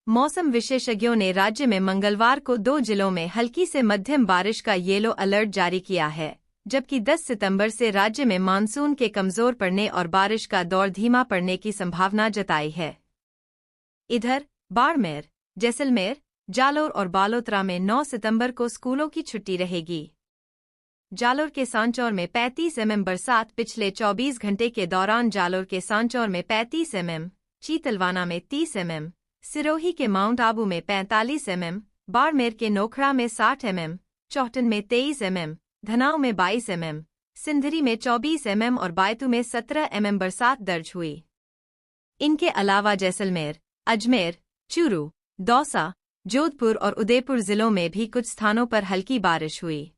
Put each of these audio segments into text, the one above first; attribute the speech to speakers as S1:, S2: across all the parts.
S1: मौसम विशेषज्ञों ने राज्य में मंगलवार को 2 जिलों में हल्की से मध्यम बारिश का येलो अलर्ट जारी किया है, जबकि 10 सितंबर से राज्य में मानसून के कमजोर पड़ने और बारिश का दौर धीमा पड़ने की संभावना जताई है। इधर बाड़मेर, जैसलमेर, जालोर और बालोतरा में 9 सितंबर को स्कूलों की छुट्टी रहेगी। जालोर के सांचौर में 35 mm बरसात पिछले 24 घंटे के दौरान जालोर के सांचौर में 35 mm, चीतलवाना में 30 mm, सिरोही के माउंट आबू में 45 mm, बाड़मेर के नोखड़ा में 60 mm, चौहटन में 23 mm, धनाव में 22 mm, सिंधरी में 24 mm और बायतू में 17 mm बरसात दर्ज हुई। इनके अलावा जैसलमेर, अजमेर, चूरू, दौसा, जोधपुर और उदयपुर जिलों में भी कुछ स्थानों पर हल्की बारिश हुई।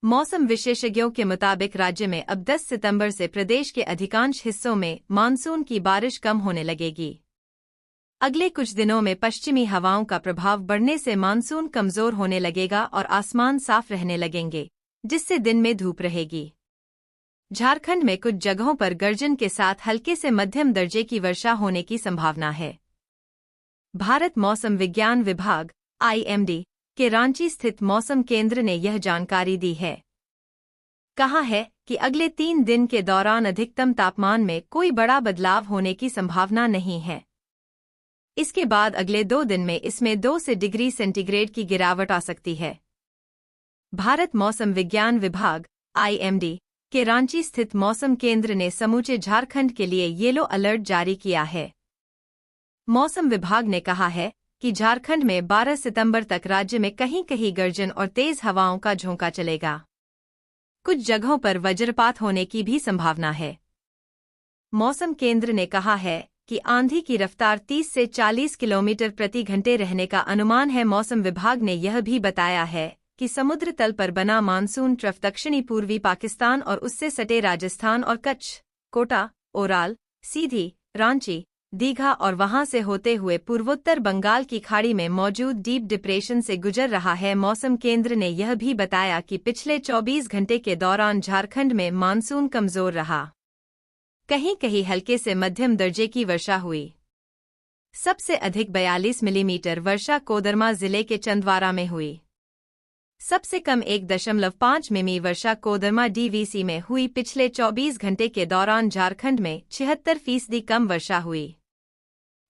S1: मौसम विशेषज्ञों के मुताबिक राज्य में अब 10 सितंबर से प्रदेश के अधिकांश हिस्सों में मानसून की बारिश कम होने लगेगी। अगले कुछ दिनों में पश्चिमी हवाओं का प्रभाव बढ़ने से मानसून कमजोर होने लगेगा और आसमान साफ रहने लगेंगे, जिससे दिन में धूप रहेगी। झारखंड में कुछ जगहों पर गर्जन के साथ हल्के से मध्यम दर्जे की वर्षा होने की संभावना है। भारत मौसम विज्ञान विभाग (IMD) के रांची स्थित मौसम केंद्र ने यह जानकारी दी है। कहा है कि अगले 3 दिन के दौरान अधिकतम तापमान में कोई बड़ा बदलाव होने की संभावना नहीं है। इसके बाद अगले 2 दिन में इसमें 2 से डिग्री सेंटीग्रेड की गिरावट आ सकती है। भारत मौसम विज्ञान विभाग (IMD) के रांची स्थित मौसम केंद्र ने समूचे झारखंड के लिए येलो अलर्ट जारी किया है। मौसम विभाग ने कहा है कि झारखंड में 12 सितंबर तक राज्य में कहीं-कहीं गर्जन और तेज हवाओं का झोंका चलेगा। कुछ जगहों पर वज्रपात होने की भी संभावना है। मौसम केंद्र ने कहा है कि आंधी की रफ्तार 30 से 40 किलोमीटर प्रति घंटे रहने का अनुमान है। मौसम विभाग ने यह भी बताया है कि समुद्र तल पर बना मानसून ट्रफ दक्षिणी पूर्वी पाकिस्तान और उससे सटे राजस्थान और कच्छ, कोटा, ओराल, सीधी, रांची, दीघा और वहां से होते हुए पूर्वोत्तर बंगाल की खाड़ी में मौजूद डीप डिप्रेशन से गुजर रहा है। मौसम केंद्र ने यह भी बताया कि पिछले 24 घंटे के दौरान झारखंड में मानसून कमजोर रहा। कहीं-कहीं हल्के से मध्यम दर्जे की वर्षा हुई। सबसे अधिक 42 मिलीमीटर वर्षा कोडरमा जिले के चंदवारा में हुई। सबसे कम 1.5 मिमी वर्षा कोडरमा DVC में हुई। पिछले 24 घंटे के दौरान झारखंड में 76% कम वर्षा हुई।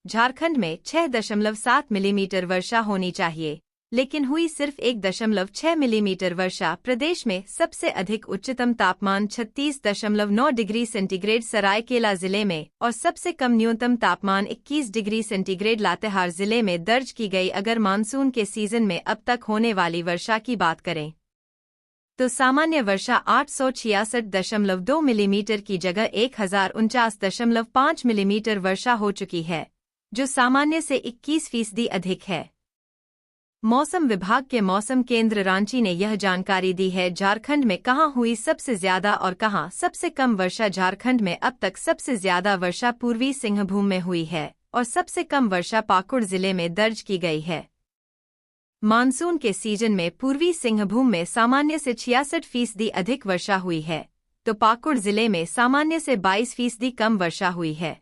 S1: झारखंड में 6.7 मिलीमीटर वर्षा होनी चाहिए, लेकिन हुई सिर्फ 1.6 मिलीमीटर वर्षा। प्रदेश में सबसे अधिक उच्चतम तापमान 36.9 डिग्री सेंटीग्रेड सरायकेला जिले में और सबसे कम न्यूनतम तापमान 21 डिग्री सेंटीग्रेड लातेहार जिले में दर्ज की गई। अगर मानसून के सीजन में अब तक होने वाली वर्षा की बात करें तो सामान्य वर्षा 866.2 मिलीमीटर की जगह 1049.5 मिलीमीटर वर्षा हो चुकी है, जो सामान्य से 21% अधिक है। मौसम विभाग के मौसम केंद्र रांची ने यह जानकारी दी है। झारखंड में कहां हुई सबसे ज्यादा और कहां सबसे कम वर्षा। झारखंड में अब तक सबसे ज्यादा वर्षा पूर्वी सिंहभूम में हुई है और सबसे कम वर्षा पाकुड़ जिले में दर्ज की गई है। मानसून के सीजन में पूर्वी सिंहभूम में सामान्य से 66% अधिक वर्षा हुई है, तो पाकुड़ जिले में सामान्य से 22% कम वर्षा हुई है।